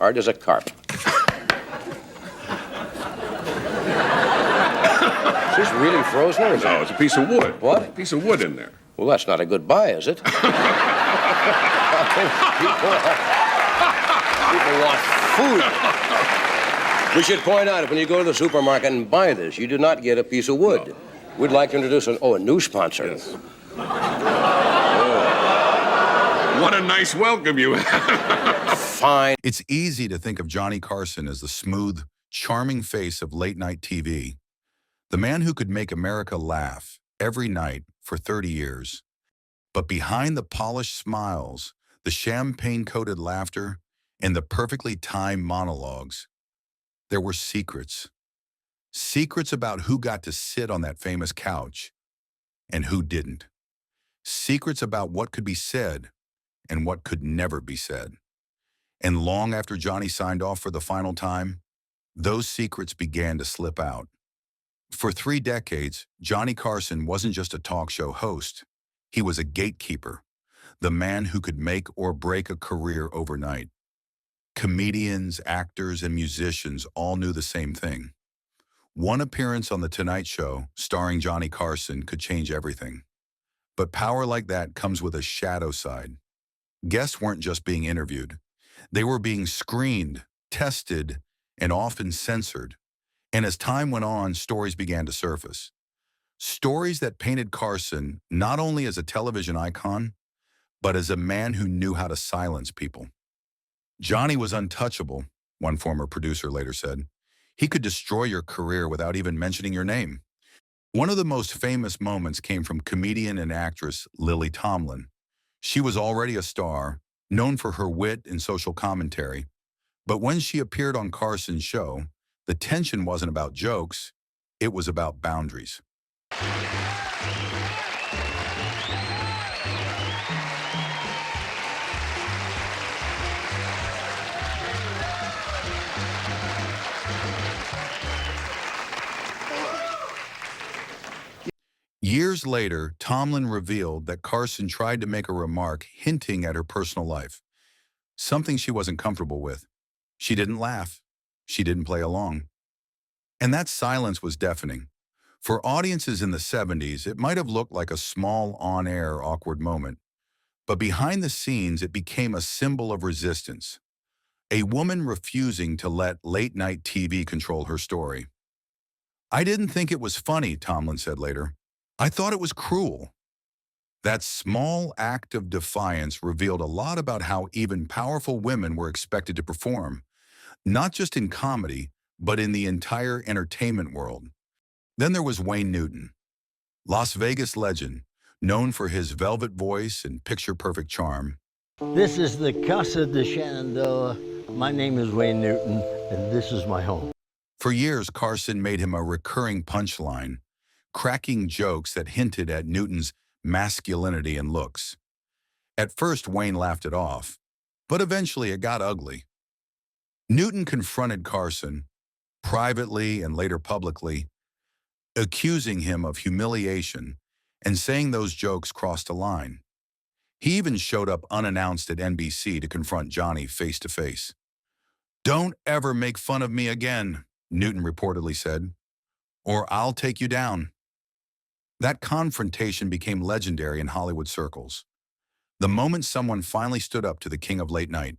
hard as a carp. Is this really frozen or is No, it's a piece of wood. What? A piece of wood in there. Well, that's not a good buy, is it? People want food. We should point out, when you go to the supermarket and buy this, you do not get a piece of wood. No. We'd like to introduce a new sponsor. Yes. Oh. What a nice welcome you had. Fine. It's easy to think of Johnny Carson as the smooth, charming face of late-night TV. The man who could make America laugh every night for 30 years. But behind the polished smiles, the champagne-coated laughter, and the perfectly timed monologues, there were secrets. Secrets about who got to sit on that famous couch and who didn't. Secrets about what could be said and what could never be said. And long after Johnny signed off for the final time, those secrets began to slip out. For 3 decades, Johnny Carson wasn't just a talk show host. He was a gatekeeper, the man who could make or break a career overnight. Comedians, actors, and musicians all knew the same thing. One appearance on The Tonight Show, starring Johnny Carson, could change everything. But power like that comes with a shadow side. Guests weren't just being interviewed. They were being screened, tested, and often censored. And as time went on, stories began to surface. Stories that painted Carson not only as a television icon, but as a man who knew how to silence people. Johnny was untouchable, one former producer later said. He could destroy your career without even mentioning your name. One of the most famous moments came from comedian and actress Lily Tomlin. She was already a star, known for her wit and social commentary. But when she appeared on Carson's show, the tension wasn't about jokes, it was about boundaries. Years later, Tomlin revealed that Carson tried to make a remark hinting at her personal life, something she wasn't comfortable with. She didn't laugh. She didn't play along. And that silence was deafening. For audiences in the 70s, it might have looked like a small on-air awkward moment. But behind the scenes, it became a symbol of resistance. A woman refusing to let late-night TV control her story. "I didn't think it was funny," Tomlin said later. "I thought it was cruel." That small act of defiance revealed a lot about how even powerful women were expected to perform, not just in comedy, but in the entire entertainment world. Then there was Wayne Newton, Las Vegas legend, known for his velvet voice and picture-perfect charm. This is the Casa de Shenandoah. My name is Wayne Newton, and this is my home. For years, Carson made him a recurring punchline, cracking jokes that hinted at Newton's masculinity and looks. At first, Wayne laughed it off, but eventually it got ugly. Newton confronted Carson, privately and later publicly, accusing him of humiliation and saying those jokes crossed a line. He even showed up unannounced at NBC to confront Johnny face to face. "Don't ever make fun of me again," Newton reportedly said, "or I'll take you down." That confrontation became legendary in Hollywood circles. The moment someone finally stood up to the king of late night.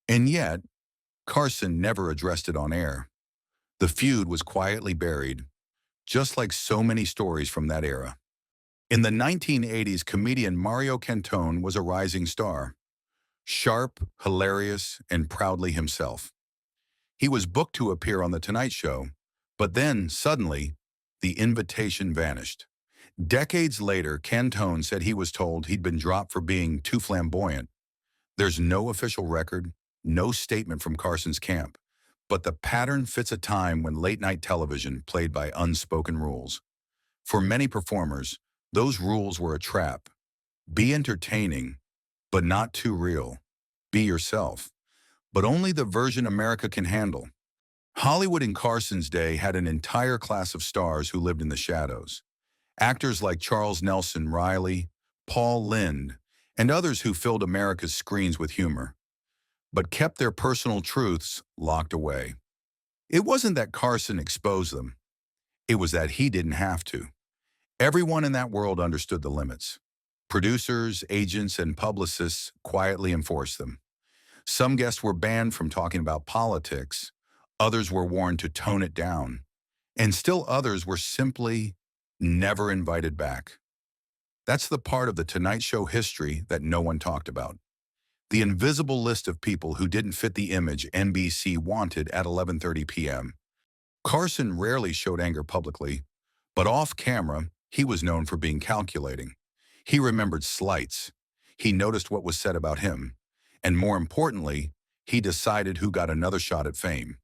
And yet, Carson never addressed it on air. The feud was quietly buried, just like so many stories from that era. In the 1980s, comedian Mario Cantone was a rising star. Sharp, hilarious, and proudly himself. He was booked to appear on The Tonight Show, but then, suddenly, the invitation vanished. Decades later, Cantone said he was told he'd been dropped for being too flamboyant. There's no official record, no statement from Carson's camp, but the pattern fits a time when late-night television played by unspoken rules. For many performers, those rules were a trap. Be entertaining, but not too real. Be yourself, but only the version America can handle. Hollywood in Carson's day had an entire class of stars who lived in the shadows. Actors like Charles Nelson Riley, Paul Lynde, and others who filled America's screens with humor. but kept their personal truths locked away. It wasn't that Carson exposed them. It was that he didn't have to. Everyone in that world understood the limits. Producers, agents, and publicists quietly enforced them. Some guests were banned from talking about politics. Others were warned to tone it down. And still others were simply never invited back. That's the part of the Tonight Show history that no one talked about. The invisible list of people who didn't fit the image NBC wanted at 11:30 p.m. Carson rarely showed anger publicly, but off camera, he was known for being calculating. He remembered slights. He noticed what was said about him. And more importantly, he decided who got another shot at fame.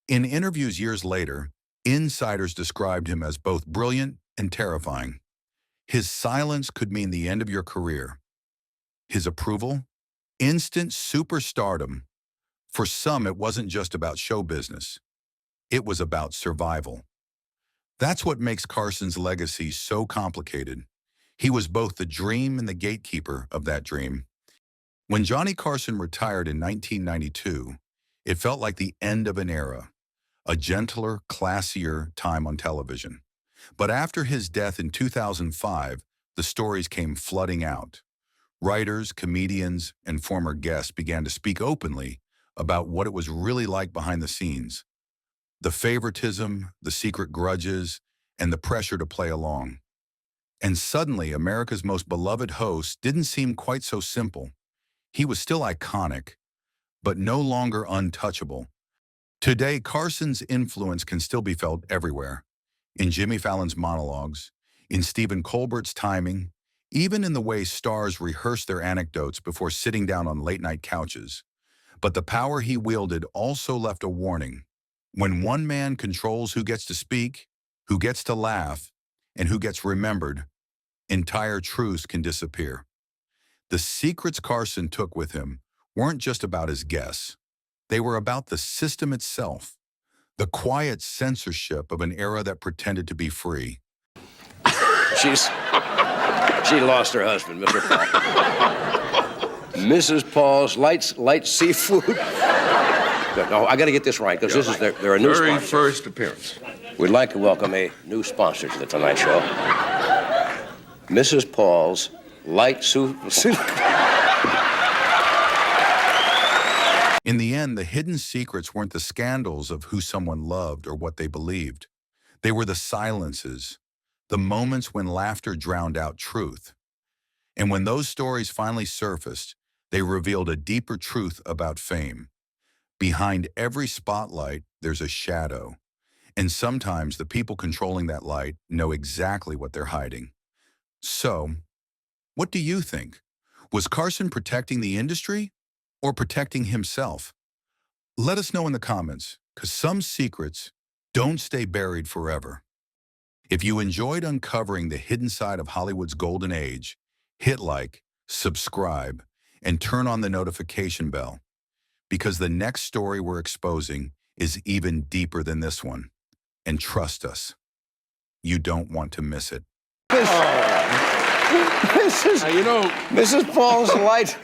In interviews years later, insiders described him as both brilliant and terrifying. His silence could mean the end of your career. His approval? Instant superstardom. For some, it wasn't just about show business. It was about survival. That's what makes Carson's legacy so complicated. He was both the dream and the gatekeeper of that dream. When Johnny Carson retired in 1992, it felt like the end of an era, a gentler, classier time on television. But after his death in 2005, the stories came flooding out. Writers, comedians, and former guests began to speak openly about what it was really like behind the scenes. The favoritism, the secret grudges, and the pressure to play along. And suddenly, America's most beloved host didn't seem quite so simple. He was still iconic, but no longer untouchable. Today, Carson's influence can still be felt everywhere. In Jimmy Fallon's monologues, in Stephen Colbert's timing, even in the way stars rehearse their anecdotes before sitting down on late-night couches. But the power he wielded also left a warning. When one man controls who gets to speak, who gets to laugh, and who gets remembered, entire truths can disappear. The secrets Carson took with him weren't just about his guests. They were about the system itself, the quiet censorship of an era that pretended to be free. She lost her husband, Mr. Paul. Mrs. Paul's light seafood. No, I got to get this right, because this is they're a new Very sponsor. first appearance. We'd like to welcome a new sponsor to the Tonight Show. Mrs. Paul's light soup. In the end, the hidden secrets weren't the scandals of who someone loved or what they believed. They were the silences, the moments when laughter drowned out truth. And when those stories finally surfaced, they revealed a deeper truth about fame. Behind every spotlight, there's a shadow. And sometimes the people controlling that light know exactly what they're hiding. So, what do you think? Was Carson protecting the industry or protecting himself? Let us know in the comments, because some secrets don't stay buried forever. If you enjoyed uncovering the hidden side of Hollywood's golden age, hit like, subscribe, and turn on the notification bell, because the next story we're exposing is even deeper than this one. And trust us, you don't want to miss it. Mrs. Now, you know, Mrs. Paul's light.